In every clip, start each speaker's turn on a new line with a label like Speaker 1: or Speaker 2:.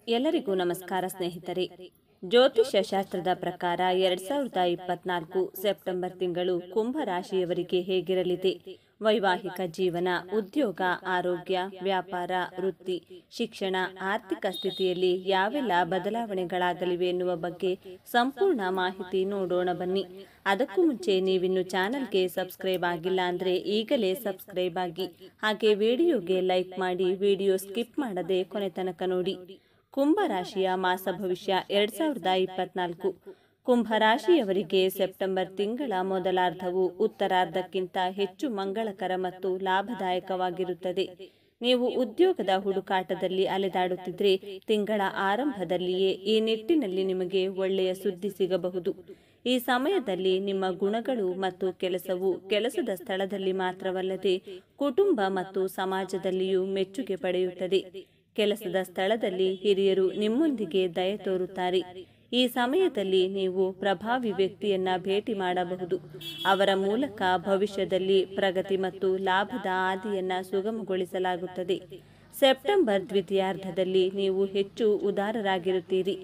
Speaker 1: ಎಲ್ಲರಿಗೂ ನಮಸ್ಕಾರ ಸ್ನೇಹಿತರೆ. ಜ್ಯೋತಿಷ್ಯ ಶಾಸ್ತ್ರದ ಪ್ರಕಾರ 2024 ಸೆಪ್ಟೆಂಬರ್ ತಿಂಗಳು ಕುಂಭ ರಾಶಿಯವರಿಗೆ ಹೇಗಿರಲಿದೆ? ವೈವಾಹಿಕ ಜೀವನ, ಉದ್ಯೋಗ, ಆರೋಗ್ಯ, ವ್ಯಾಪಾರ, ವೃತ್ತಿ, ಶಿಕ್ಷಣ, ಆರ್ಥಿಕ ಸ್ಥಿತಿಯಲ್ಲಿ ಯಾವೆಲ್ಲ ಬದಲಾವಣೆಗಳಾಗಲಿವೆ ಎನ್ನುವ ಬಗ್ಗೆ ಸಂಪೂರ್ಣ ಮಾಹಿತಿ ನೋಡೋಣ ಬನ್ನಿ. ಅದಕ್ಕೂ ಮುಂಚೆ ನೀವಿನ್ನು ಚಾನಲ್ಗೆ ಸಬ್ಸ್ಕ್ರೈಬ್ ಆಗಿಲ್ಲ ಅಂದರೆ ಈಗಲೇ ಸಬ್ಸ್ಕ್ರೈಬ್ ಆಗಿ, ಹಾಗೆ ವಿಡಿಯೋಗೆ ಲೈಕ್ ಮಾಡಿ, ವಿಡಿಯೋ ಸ್ಕಿಪ್ ಮಾಡದೆ ಕೊನೆ ತನಕ ನೋಡಿ. ಕುಂಭ ರಾಶಿಯ ಮಾಸ ಭವಿಷ್ಯ 2024. ಕುಂಭ ರಾಶಿಯವರಿಗೆ ಸೆಪ್ಟೆಂಬರ್ ತಿಂಗಳ ಮೊದಲಾರ್ಧವು ಉತ್ತರಾರ್ಧಕ್ಕಿಂತ ಹೆಚ್ಚು ಮಂಗಳಕರ ಮತ್ತು ಲಾಭದಾಯಕವಾಗಿರುತ್ತದೆ. ನೀವು ಉದ್ಯೋಗದ ಹುಡುಕಾಟದಲ್ಲಿ ಅಲೆದಾಡುತ್ತಿದ್ರೆ ತಿಂಗಳ ಆರಂಭದಲ್ಲಿಯೇ ಈ ನಿಟ್ಟಿನಲ್ಲಿ ನಿಮಗೆ ಒಳ್ಳೆಯ ಸುದ್ದಿ ಸಿಗಬಹುದು. ಈ ಸಮಯದಲ್ಲಿ ನಿಮ್ಮ ಗುಣಗಳು ಮತ್ತು ಕೆಲಸವು ಕೆಲಸದ ಸ್ಥಳದಲ್ಲಿ ಮಾತ್ರವಲ್ಲದೆ ಕುಟುಂಬ ಮತ್ತು ಸಮಾಜದಲ್ಲಿಯೂ ಮೆಚ್ಚುಗೆ ಪಡೆಯುತ್ತದೆ. ಕೆಲಸದ ಸ್ಥಳದಲ್ಲಿ ಹಿರಿಯರು ನಿಮ್ಮೊಂದಿಗೆ ದಯೆ ತೋರುತ್ತಾರೆ. ಈ ಸಮಯದಲ್ಲಿ ನೀವು ಪ್ರಭಾವಿ ವ್ಯಕ್ತಿಯನ್ನ ಭೇಟಿ ಮಾಡಬಹುದು. ಅವರ ಮೂಲಕ ಭವಿಷ್ಯದಲ್ಲಿ ಪ್ರಗತಿ ಮತ್ತು ಲಾಭದ ಹಾದಿಯನ್ನ ಸುಗಮಗೊಳಿಸಲಾಗುತ್ತದೆ. ಸೆಪ್ಟೆಂಬರ್ ದ್ವಿತೀಯಾರ್ಧದಲ್ಲಿ ನೀವು ಹೆಚ್ಚು ಉದಾರರಾಗಿರುತ್ತೀರಿ,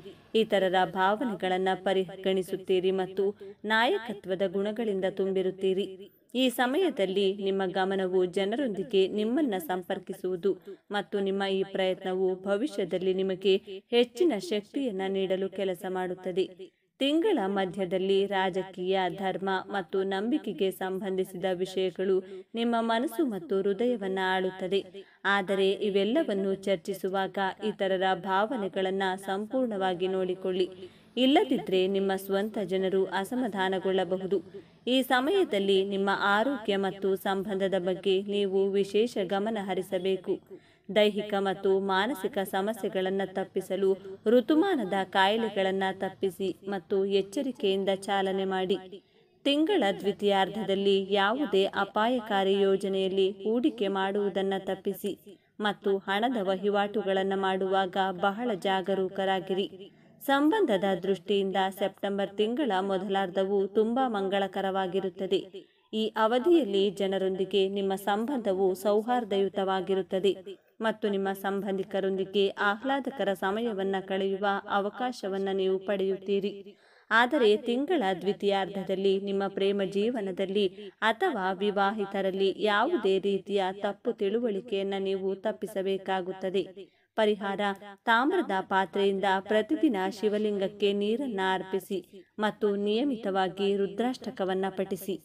Speaker 1: ಇತರರ ಭಾವನೆಗಳನ್ನು ಪರಿಗಣಿಸುತ್ತೀರಿ ಮತ್ತು ನಾಯಕತ್ವದ ಗುಣಗಳಿಂದ ತುಂಬಿರುತ್ತೀರಿ. ಈ ಸಮಯದಲ್ಲಿ ನಿಮ್ಮ ಗಮನವು ಜನರೊಂದಿಗೆ ನಿಮ್ಮನ್ನು ಸಂಪರ್ಕಿಸುವುದು ಮತ್ತು ನಿಮ್ಮ ಈ ಪ್ರಯತ್ನವು ಭವಿಷ್ಯದಲ್ಲಿ ನಿಮಗೆ ಹೆಚ್ಚಿನ ಶಕ್ತಿಯನ್ನು ನೀಡಲು ಕೆಲಸ ಮಾಡುತ್ತದೆ. ತಿಂಗಳ ಮಧ್ಯದಲ್ಲಿ ರಾಜಕೀಯ, ಧರ್ಮ ಮತ್ತು ನಂಬಿಕೆಗೆ ಸಂಬಂಧಿಸಿದ ವಿಷಯಗಳು ನಿಮ್ಮ ಮನಸ್ಸು ಮತ್ತು ಹೃದಯವನ್ನು ಆಳುತ್ತದೆ. ಆದರೆ ಇವೆಲ್ಲವನ್ನು ಚರ್ಚಿಸುವಾಗ ಇತರರ ಭಾವನೆಗಳನ್ನು ಸಂಪೂರ್ಣವಾಗಿ ನೋಡಿಕೊಳ್ಳಿ. ಇಲ್ಲದಿದ್ದರೆ ನಿಮ್ಮ ಸ್ವಂತ ಜನರು ಅಸಮಾಧಾನಗೊಳ್ಳಬಹುದು. ಈ ಸಮಯದಲ್ಲಿ ನಿಮ್ಮ ಆರೋಗ್ಯ ಮತ್ತು ಸಂಬಂಧದ ಬಗ್ಗೆ ನೀವು ವಿಶೇಷ ಗಮನ ಹರಿಸಬೇಕು. ದೈಹಿಕ ಮತ್ತು ಮಾನಸಿಕ ಸಮಸ್ಯೆಗಳನ್ನು ತಪ್ಪಿಸಲು ಋತುಮಾನದ ಕಾಯಿಲೆಗಳನ್ನು ತಪ್ಪಿಸಿ ಮತ್ತು ಎಚ್ಚರಿಕೆಯಿಂದ ಚಾಲನೆ ಮಾಡಿ. ತಿಂಗಳ ದ್ವಿತೀಯಾರ್ಧದಲ್ಲಿ ಯಾವುದೇ ಅಪಾಯಕಾರಿ ಯೋಜನೆಯಲ್ಲಿ ಹೂಡಿಕೆ ಮಾಡುವುದನ್ನು ತಪ್ಪಿಸಿ ಮತ್ತು ಹಣದ ವಹಿವಾಟುಗಳನ್ನು ಮಾಡುವಾಗ ಬಹಳ ಜಾಗರೂಕರಾಗಿರಿ. ಸಂಬಂಧದ ದೃಷ್ಟಿಯಿಂದ ಸೆಪ್ಟೆಂಬರ್ ತಿಂಗಳ ಮೊದಲಾರ್ಧವು ತುಂಬಾ ಮಂಗಳಕರವಾಗಿರುತ್ತದೆ. ಈ ಅವಧಿಯಲ್ಲಿ ಜನರೊಂದಿಗೆ ನಿಮ್ಮ ಸಂಬಂಧವು ಸೌಹಾರ್ದಯುತವಾಗಿರುತ್ತದೆ ಮತ್ತು ನಿಮ್ಮ ಸಂಬಂಧಿಕರೊಂದಿಗೆ ಆಹ್ಲಾದಕರ ಸಮಯವನ್ನು ಕಳೆಯುವ ಅವಕಾಶವನ್ನು ನೀವು ಪಡೆಯುತ್ತೀರಿ. ಆದರೆ ತಿಂಗಳ ದ್ವಿತೀಯಾರ್ಧದಲ್ಲಿ ನಿಮ್ಮ ಪ್ರೇಮ ಜೀವನದಲ್ಲಿ ಅಥವಾ ವಿವಾಹಿತರಲ್ಲಿ ಯಾವುದೇ ರೀತಿಯ ತಪ್ಪು ತಿಳುವಳಿಕೆಯನ್ನು ನೀವು ತಪ್ಪಿಸಬೇಕಾಗುತ್ತದೆ. ಪರಿಹಾರ: ತಾಮ್ರದ ಪಾತ್ರೆಯಿಂದ ಪ್ರತಿದಿನ ಶಿವಲಿಂಗಕ್ಕೆ ನೀರನ್ನು ಅರ್ಪಿಸಿ ಮತ್ತು ನಿಯಮಿತವಾಗಿ ರುದ್ರಾಷ್ಟಕವನ್ನು ಪಠಿಸಿ.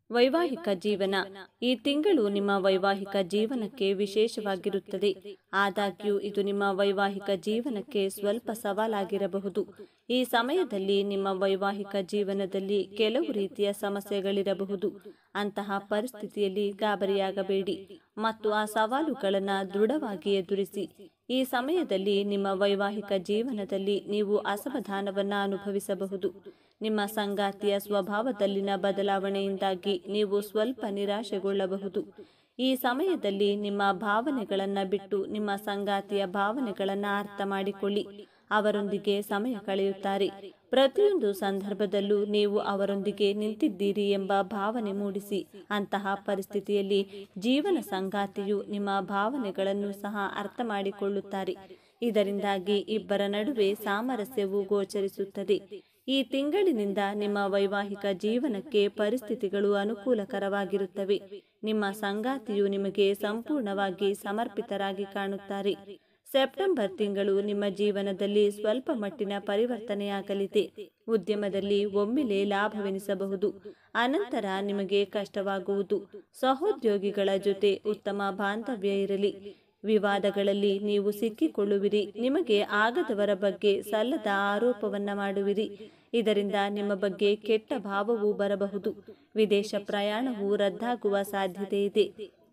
Speaker 1: ವೈವಾಹಿಕ ಜೀವನ. ಈ ತಿಂಗಳು ನಿಮ್ಮ ವೈವಾಹಿಕ ಜೀವನಕ್ಕೆ ವಿಶೇಷವಾಗಿರುತ್ತದೆ. ಆದಾಗ್ಯೂ ಇದು ನಿಮ್ಮ ವೈವಾಹಿಕ ಜೀವನಕ್ಕೆ ಸ್ವಲ್ಪ ಸವಾಲಾಗಿರಬಹುದು. ಈ ಸಮಯದಲ್ಲಿ ನಿಮ್ಮ ವೈವಾಹಿಕ ಜೀವನದಲ್ಲಿ ಕೆಲವು ರೀತಿಯ ಸಮಸ್ಯೆಗಳಿರಬಹುದು. ಅಂತಹ ಪರಿಸ್ಥಿತಿಯಲ್ಲಿ ಗಾಬರಿಯಾಗಬೇಡಿ ಮತ್ತು ಆ ಸವಾಲುಗಳನ್ನು ದೃಢವಾಗಿ ಎದುರಿಸಿ. ಈ ಸಮಯದಲ್ಲಿ ನಿಮ್ಮ ವೈವಾಹಿಕ ಜೀವನದಲ್ಲಿ ನೀವು ಅಸಮಾಧಾನವನ್ನು ಅನುಭವಿಸಬಹುದು. ನಿಮ್ಮ ಸಂಗಾತಿಯ ಸ್ವಭಾವದಲ್ಲಿನ ಬದಲಾವಣೆಯಿಂದಾಗಿ ನೀವು ಸ್ವಲ್ಪ ನಿರಾಶೆಗೊಳ್ಳಬಹುದು. ಈ ಸಮಯದಲ್ಲಿ ನಿಮ್ಮ ಭಾವನೆಗಳನ್ನು ಬಿಟ್ಟು ನಿಮ್ಮ ಸಂಗಾತಿಯ ಭಾವನೆಗಳನ್ನು ಅರ್ಥ ಮಾಡಿಕೊಳ್ಳಿ. ಅವರೊಂದಿಗೆ ಸಮಯ ಕಳೆಯುತ್ತಾರೆ. ಪ್ರತಿಯೊಂದು ಸಂದರ್ಭದಲ್ಲೂ ನೀವು ಅವರೊಂದಿಗೆ ನಿಂತಿದ್ದೀರಿ ಎಂಬ ಭಾವನೆ ಮೂಡಿಸಿ. ಅಂತಹ ಪರಿಸ್ಥಿತಿಯಲ್ಲಿ ಜೀವನ ಸಂಗಾತಿಯು ನಿಮ್ಮ ಭಾವನೆಗಳನ್ನು ಸಹ ಅರ್ಥ ಮಾಡಿಕೊಳ್ಳುತ್ತಾರೆ. ಇದರಿಂದಾಗಿ ಇಬ್ಬರ ನಡುವೆ ಸಾಮರಸ್ಯವು ಗೋಚರಿಸುತ್ತದೆ. ಈ ತಿಂಗಳಿನಿಂದ ನಿಮ್ಮ ವೈವಾಹಿಕ ಜೀವನಕ್ಕೆ ಪರಿಸ್ಥಿತಿಗಳು ಅನುಕೂಲಕರವಾಗಿರುತ್ತವೆ. ನಿಮ್ಮ ಸಂಗಾತಿಯು ನಿಮಗೆ ಸಂಪೂರ್ಣವಾಗಿ ಸಮರ್ಪಿತರಾಗಿ ಕಾಣುತ್ತಾರೆ. ಸೆಪ್ಟೆಂಬರ್ ತಿಂಗಳು ನಿಮ್ಮ ಜೀವನದಲ್ಲಿ ಸ್ವಲ್ಪ ಮಟ್ಟಿನ ಪರಿವರ್ತನೆಯಾಗಲಿದೆ. ಉದ್ಯಮದಲ್ಲಿ ಒಮ್ಮೆಲೆ ಲಾಭವೆನಿಸಬಹುದು, ಅನಂತರ ನಿಮಗೆ ಕಷ್ಟವಾಗುವುದು. ಸಹೋದ್ಯೋಗಿಗಳ ಜೊತೆ ಉತ್ತಮ ಬಾಂಧವ್ಯ ಇರಲಿ. ವಿವಾದಗಳಲ್ಲಿ ನೀವು ಸಿಕ್ಕಿಕೊಳ್ಳುವಿರಿ. ನಿಮಗೆ ಆಗದವರ ಬಗ್ಗೆ ಸಲ್ಲದ ಆರೋಪವನ್ನ ಮಾಡುವಿರಿ. ಇದರಿಂದ ನಿಮ್ಮ ಬಗ್ಗೆ ಕೆಟ್ಟ ಭಾವವೂ ಬರಬಹುದು. ವಿದೇಶ ಪ್ರಯಾಣವು ರದ್ದಾಗುವ ಸಾಧ್ಯತೆ ಇದೆ.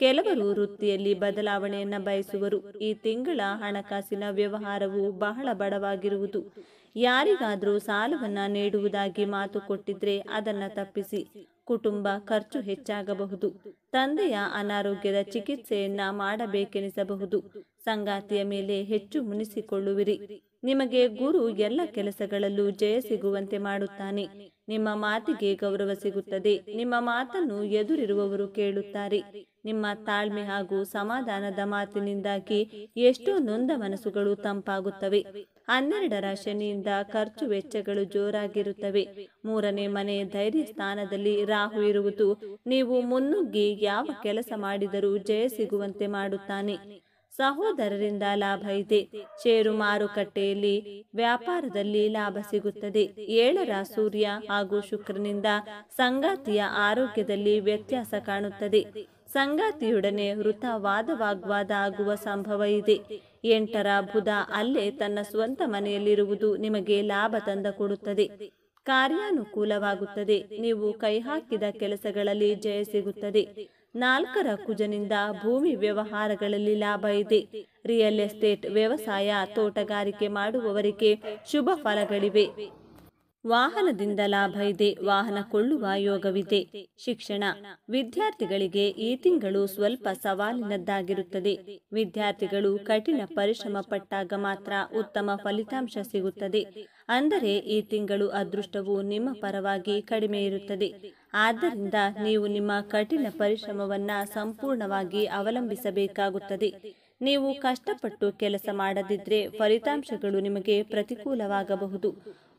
Speaker 1: ಕೆಲವರು ವೃತ್ತಿಯಲ್ಲಿ ಬದಲಾವಣೆಯನ್ನು ಬಯಸುವರು. ಈ ತಿಂಗಳ ಹಣಕಾಸಿನ ವ್ಯವಹಾರವು ಬಹಳ ಬಡವಾಗಿರುವುದು. ಯಾರಿಗಾದರೂ ಸಾಲವನ್ನು ನೀಡುವುದಾಗಿ ಮಾತು ಕೊಟ್ಟಿದ್ರೆ ಅದನ್ನು ತಪ್ಪಿಸಿ. ಕುಟುಂಬ ಖರ್ಚು ಹೆಚ್ಚಾಗಬಹುದು. ತಂದೆಯ ಅನಾರೋಗ್ಯದ ಚಿಕಿತ್ಸೆಯನ್ನ ಮಾಡಬೇಕೆನಿಸಬಹುದು. ಸಂಗಾತಿಯ ಮೇಲೆ ಹೆಚ್ಚು ಮುನಿಸಿಕೊಳ್ಳುವಿರಿ. ನಿಮಗೆ ಗುರು ಎಲ್ಲ ಕೆಲಸಗಳಲ್ಲೂ ಜಯ ಸಿಗುವಂತೆ ಮಾಡುತ್ತಾನೆ. ನಿಮ್ಮ ಮಾತಿಗೆ ಗೌರವ ಸಿಗುತ್ತದೆ. ನಿಮ್ಮ ಮಾತನ್ನು ಎದುರಿರುವವರು ಕೇಳುತ್ತಾರೆ. ನಿಮ್ಮ ತಾಳ್ಮೆ ಹಾಗೂ ಸಮಾಧಾನದ ಮಾತಿನಿಂದಾಗಿ ಎಷ್ಟೋ ನೊಂದ ಮನಸ್ಸುಗಳು ತಂಪಾಗುತ್ತವೆ. 12ರ ಶನಿಯಿಂದ ಖರ್ಚು ವೆಚ್ಚಗಳು ಜೋರಾಗಿರುತ್ತವೆ. 3ನೇ ಮನೆ ಧೈರ್ಯ ಸ್ಥಾನದಲ್ಲಿ ರಾಹು ಇರುವುದು ನೀವು ಮುನ್ನುಗ್ಗಿ ಯಾವ ಕೆಲಸ ಮಾಡಿದರೂ ಜಯ ಸಿಗುವಂತೆ ಮಾಡುತ್ತಾನೆ. ಸಹೋದರರಿಂದ ಲಾಭ ಇದೆ. ಷೇರು ಮಾರುಕಟ್ಟೆಯಲ್ಲಿ ವ್ಯಾಪಾರದಲ್ಲಿ ಲಾಭ ಸಿಗುತ್ತದೆ. 7ರ ಸೂರ್ಯ ಹಾಗೂ ಶುಕ್ರನಿಂದ ಸಂಗಾತಿಯ ಆರೋಗ್ಯದಲ್ಲಿ ವ್ಯತ್ಯಾಸ ಕಾಣುತ್ತದೆ. ಸಂಗಾತಿಯೊಡನೆ ವೃಥ ವಾಗ್ವಾದ ಆಗುವ ಸಂಭವ ಇದೆ. 8ರ ಬುಧ ಅಲ್ಲೇ ತನ್ನ ಸ್ವಂತ ಮನೆಯಲ್ಲಿರುವುದು ನಿಮಗೆ ಲಾಭ ತಂದುಕೊಡುತ್ತದೆ. ಕಾರ್ಯಾನುಕೂಲವಾಗುತ್ತದೆ. ನೀವು ಕೈ ಹಾಕಿದ ಕೆಲಸಗಳಲ್ಲಿ ಜಯ ಸಿಗುತ್ತದೆ. 4ರ ಕುಜನಿಂದ ಭೂಮಿ ವ್ಯವಹಾರಗಳಲ್ಲಿ ಲಾಭ ಇದೆ. ರಿಯಲ್ ಎಸ್ಟೇಟ್, ವ್ಯವಸಾಯ, ತೋಟಗಾರಿಕೆ ಮಾಡುವವರಿಗೆ ಶುಭ ಫಲಗಳಿವೆ. ವಾಹನದಿಂದ ಲಾಭ ಇದೆ. ವಾಹನ ಕೊಳ್ಳುವ ಯೋಗವಿದೆ. ಶಿಕ್ಷಣ ವಿದ್ಯಾರ್ಥಿಗಳಿಗೆ ಈ ತಿಂಗಳು ಸ್ವಲ್ಪ ಸವಾಲಿನದ್ದಾಗಿರುತ್ತದೆ. ವಿದ್ಯಾರ್ಥಿಗಳು ಕಠಿಣ ಪರಿಶ್ರಮ ಪಟ್ಟಾಗ ಮಾತ್ರ ಉತ್ತಮ ಫಲಿತಾಂಶ ಸಿಗುತ್ತದೆ. ಅಂದರೆ ಈ ತಿಂಗಳು ಅದೃಷ್ಟವು ನಿಮ್ಮ ಪರವಾಗಿ ಕಡಿಮೆ ಇರುತ್ತದೆ. ಆದ್ದರಿಂದ ನೀವು ನಿಮ್ಮ ಕಠಿಣ ಪರಿಶ್ರಮವನ್ನು ಸಂಪೂರ್ಣವಾಗಿ ಅವಲಂಬಿಸಬೇಕಾಗುತ್ತದೆ. ನೀವು ಕಷ್ಟಪಟ್ಟು ಕೆಲಸ ಮಾಡದಿದ್ದರೆ ಫಲಿತಾಂಶಗಳು ನಿಮಗೆ ಪ್ರತಿಕೂಲವಾಗಬಹುದು.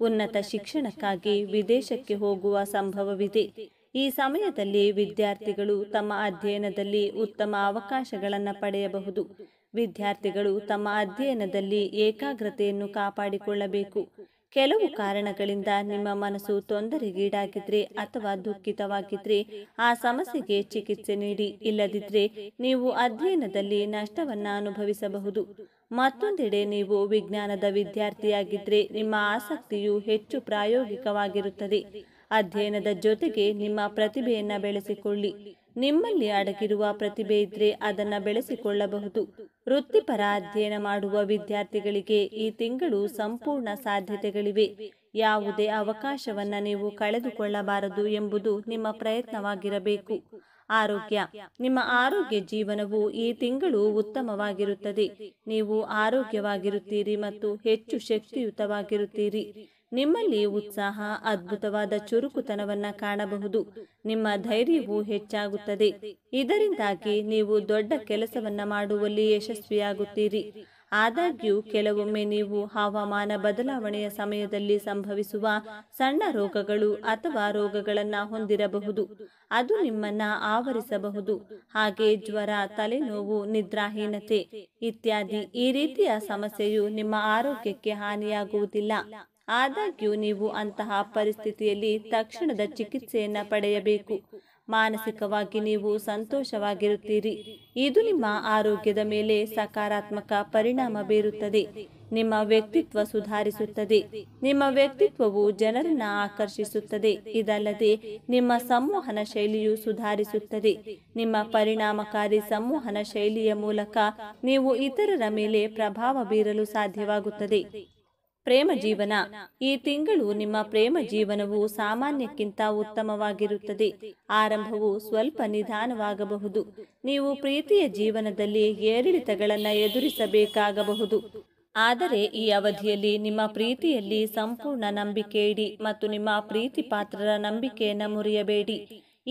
Speaker 1: ಉನ್ನತ ಶಿಕ್ಷಣಕ್ಕಾಗಿ ವಿದೇಶಕ್ಕೆ ಹೋಗುವ ಸಂಭವವಿದೆ. ಈ ಸಮಯದಲ್ಲಿ ವಿದ್ಯಾರ್ಥಿಗಳು ತಮ್ಮ ಅಧ್ಯಯನದಲ್ಲಿ ಉತ್ತಮ ಅವಕಾಶಗಳನ್ನು ಪಡೆಯಬಹುದು. ವಿದ್ಯಾರ್ಥಿಗಳು ತಮ್ಮ ಅಧ್ಯಯನದಲ್ಲಿ ಏಕಾಗ್ರತೆಯನ್ನು ಕಾಪಾಡಿಕೊಳ್ಳಬೇಕು. ಕೆಲವು ಕಾರಣಗಳಿಂದ ನಿಮ್ಮ ಮನಸ್ಸು ತೊಂದರೆಗೀಡಾಗಿದ್ರೆ ಅಥವಾ ದುಃಖಿತವಾಗಿದ್ರೆ ಆ ಸಮಸ್ಯೆಗೆ ಚಿಕಿತ್ಸೆ ನೀಡಿ. ಇಲ್ಲದಿದ್ದರೆ ನೀವು ಅಧ್ಯಯನದಲ್ಲಿ ನಷ್ಟವನ್ನು ಅನುಭವಿಸಬಹುದು. ಮತ್ತೊಂದೆಡೆ ನೀವು ವಿಜ್ಞಾನದ ವಿದ್ಯಾರ್ಥಿಯಾಗಿದ್ದರೆ ನಿಮ್ಮ ಆಸಕ್ತಿಯು ಹೆಚ್ಚು ಪ್ರಾಯೋಗಿಕವಾಗಿರುತ್ತದೆ. ಅಧ್ಯಯನದ ಜೊತೆಗೆ ನಿಮ್ಮ ಪ್ರತಿಭೆಯನ್ನು ಬೆಳೆಸಿಕೊಳ್ಳಿ. ನಿಮ್ಮಲ್ಲಿ ಅಡಗಿರುವ ಪ್ರತಿಭೆ ಇದ್ದರೆ ಅದನ್ನು ಬೆಳೆಸಿಕೊಳ್ಳಬಹುದು. ವೃತ್ತಿಪರ ಅಧ್ಯಯನ ಮಾಡುವ ವಿದ್ಯಾರ್ಥಿಗಳಿಗೆ ಈ ತಿಂಗಳು ಸಂಪೂರ್ಣ ಸಾಧ್ಯತೆಗಳಿವೆ. ಯಾವುದೇ ಅವಕಾಶವನ್ನು ನೀವು ಕಳೆದುಕೊಳ್ಳಬಾರದು ಎಂಬುದು ನಿಮ್ಮ ಪ್ರಯತ್ನವಾಗಿರಬೇಕು. ಆರೋಗ್ಯ ನಿಮ್ಮ ಆರೋಗ್ಯ ಜೀವನವು ಈ ತಿಂಗಳು ಉತ್ತಮವಾಗಿರುತ್ತದೆ. ನೀವು ಆರೋಗ್ಯವಾಗಿರುತ್ತೀರಿ ಮತ್ತು ಹೆಚ್ಚು ಶಕ್ತಿಯುತವಾಗಿರುತ್ತೀರಿ. ನಿಮ್ಮಲ್ಲಿ ಉತ್ಸಾಹ, ಅದ್ಭುತವಾದ ಚುರುಕುತನವನ್ನು ಕಾಣಬಹುದು. ನಿಮ್ಮ ಧೈರ್ಯವು ಹೆಚ್ಚಾಗುತ್ತದೆ. ಇದರಿಂದಾಗಿ ನೀವು ದೊಡ್ಡ ಕೆಲಸವನ್ನು ಮಾಡುವಲ್ಲಿ ಯಶಸ್ವಿಯಾಗುತ್ತೀರಿ. ಆದಾಗ್ಯೂ ಕೆಲವೊಮ್ಮೆ ನೀವು ಹವಾಮಾನ ಬದಲಾವಣೆಯ ಸಮಯದಲ್ಲಿ ಸಂಭವಿಸುವ ಸಣ್ಣ ರೋಗಗಳು ಅಥವಾ ರೋಗಗಳನ್ನು ಹೊಂದಿರಬಹುದು. ಅದು ನಿಮ್ಮನ್ನು ಆವರಿಸಬಹುದು. ಹಾಗೆ ಜ್ವರ, ತಲೆನೋವು, ನಿದ್ರಾಹೀನತೆ ಇತ್ಯಾದಿ. ಈ ರೀತಿಯ ಸಮಸ್ಯೆಯು ನಿಮ್ಮ ಆರೋಗ್ಯಕ್ಕೆ ಹಾನಿಯಾಗುವುದಿಲ್ಲ. ಆದಾಗ್ಯೂ ನೀವು ಅಂತಹ ಪರಿಸ್ಥಿತಿಯಲ್ಲಿ ತಕ್ಷಣದ ಚಿಕಿತ್ಸೆಯನ್ನು ಪಡೆಯಬೇಕು. ಮಾನಸಿಕವಾಗಿ ನೀವು ಸಂತೋಷವಾಗಿರುತ್ತೀರಿ. ಇದು ನಿಮ್ಮ ಆರೋಗ್ಯದ ಮೇಲೆ ಸಕಾರಾತ್ಮಕ ಪರಿಣಾಮ ಬೀರುತ್ತದೆ. ನಿಮ್ಮ ವ್ಯಕ್ತಿತ್ವ ಸುಧಾರಿಸುತ್ತದೆ. ನಿಮ್ಮ ವ್ಯಕ್ತಿತ್ವವು ಜನರನ್ನು ಆಕರ್ಷಿಸುತ್ತದೆ. ಇದಲ್ಲದೆ ನಿಮ್ಮ ಸಂವಹನ ಶೈಲಿಯು ಸುಧಾರಿಸುತ್ತದೆ. ನಿಮ್ಮ ಪರಿಣಾಮಕಾರಿ ಸಂವಹನ ಶೈಲಿಯ ಮೂಲಕ ನೀವು ಇತರರ ಮೇಲೆ ಪ್ರಭಾವ ಬೀರಲು ಸಾಧ್ಯವಾಗುತ್ತದೆ. ಪ್ರೇಮ ಜೀವನ ಈ ತಿಂಗಳು ನಿಮ್ಮ ಪ್ರೇಮ ಜೀವನವು ಸಾಮಾನ್ಯಕ್ಕಿಂತ ಉತ್ತಮವಾಗಿರುತ್ತದೆ. ಆರಂಭವು ಸ್ವಲ್ಪ ನಿಧಾನವಾಗಬಹುದು. ನೀವು ಪ್ರೀತಿಯ ಜೀವನದಲ್ಲಿ ಏರಿಳಿತಗಳನ್ನು ಎದುರಿಸಬೇಕಾಗಬಹುದು. ಆದರೆ ಈ ಅವಧಿಯಲ್ಲಿ ನಿಮ್ಮ ಪ್ರೀತಿಯಲ್ಲಿ ಸಂಪೂರ್ಣ ನಂಬಿಕೆ ಇಡಿ ಮತ್ತು ನಿಮ್ಮ ಪ್ರೀತಿ ಪಾತ್ರರ ನಂಬಿಕೆಯನ್ನು ಮುರಿಯಬೇಡಿ.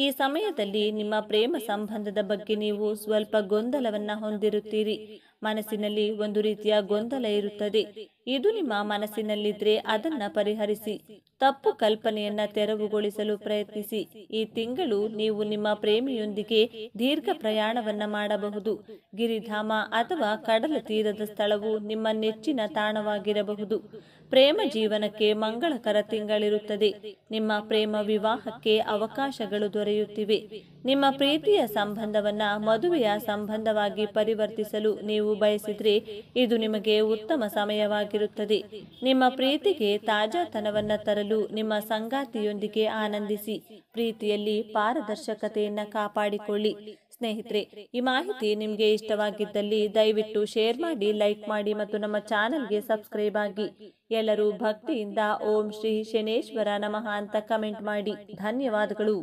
Speaker 1: ಈ ಸಮಯದಲ್ಲಿ ನಿಮ್ಮ ಪ್ರೇಮ ಸಂಬಂಧದ ಬಗ್ಗೆ ನೀವು ಸ್ವಲ್ಪ ಗೊಂದಲವನ್ನು ಹೊಂದಿರುತ್ತೀರಿ. ಮನಸ್ಸಿನಲ್ಲಿ ಒಂದು ರೀತಿಯ ಗೊಂದಲ ಇರುತ್ತದೆ. ಇದು ನಿಮ್ಮ ಮನಸ್ಸಿನಲ್ಲಿದ್ದರೆ ಅದನ್ನು ಪರಿಹರಿಸಿ. ತಪ್ಪು ಕಲ್ಪನೆಯನ್ನು ತೆರವುಗೊಳಿಸಲು ಪ್ರಯತ್ನಿಸಿ. ಈ ತಿಂಗಳು ನೀವು ನಿಮ್ಮ ಪ್ರೇಮಿಯೊಂದಿಗೆ ದೀರ್ಘ ಪ್ರಯಾಣವನ್ನು ಮಾಡಬಹುದು. ಗಿರಿಧಾಮ ಅಥವಾ ಕಡಲ ತೀರದ ಸ್ಥಳವು ನಿಮ್ಮ ನೆಚ್ಚಿನ ತಾಣವಾಗಿರಬಹುದು. ಪ್ರೇಮ ಜೀವನಕ್ಕೆ ಮಂಗಳಕರ ತಿಂಗಳಿರುತ್ತದೆ. ನಿಮ್ಮ ಪ್ರೇಮ ವಿವಾಹಕ್ಕೆ ಅವಕಾಶಗಳು ದೊರೆಯುತ್ತಿವೆ. ನಿಮ್ಮ ಪ್ರೀತಿಯ ಸಂಬಂಧವನ್ನು ಮದುವೆಯ ಸಂಬಂಧವಾಗಿ ಪರಿವರ್ತಿಸಲು ನೀವು ಬಯಸಿದರೆ ಇದು ನಿಮಗೆ ಉತ್ತಮ ಸಮಯವಾಗಿರುತ್ತದೆ. ನಿಮ್ಮ ಪ್ರೀತಿಗೆ ತಾಜಾತನವನ್ನು ತರಲು ನಿಮ್ಮ ಸಂಗಾತಿಯೊಂದಿಗೆ ಆನಂದಿಸಿ. ಪ್ರೀತಿಯಲ್ಲಿ ಪಾರದರ್ಶಕತೆಯನ್ನು ಕಾಪಾಡಿಕೊಳ್ಳಿ. ಸ್ನೇಹಿತರೆ, ಈ ಮಾಹಿತಿ ನಿಮಗೆ ಇಷ್ಟವಾಗಿದ್ದಲ್ಲಿ ದಯವಿಟ್ಟು ಶೇರ್ ಮಾಡಿ, ಲೈಕ್ ಮಾಡಿ ಮತ್ತು ನಮ್ಮ ಚಾನೆಲ್ಗೆ ಸಬ್ಸ್ಕ್ರೈಬ್ ಆಗಿ. ಎಲ್ಲರೂ ಭಕ್ತಿಯಿಂದ ಓಂ ಶ್ರೀ ಶನೇಶ್ವರ ನಮಃ ಅಂತ ಕಮೆಂಟ್ ಮಾಡಿ. ಧನ್ಯವಾದಗಳು.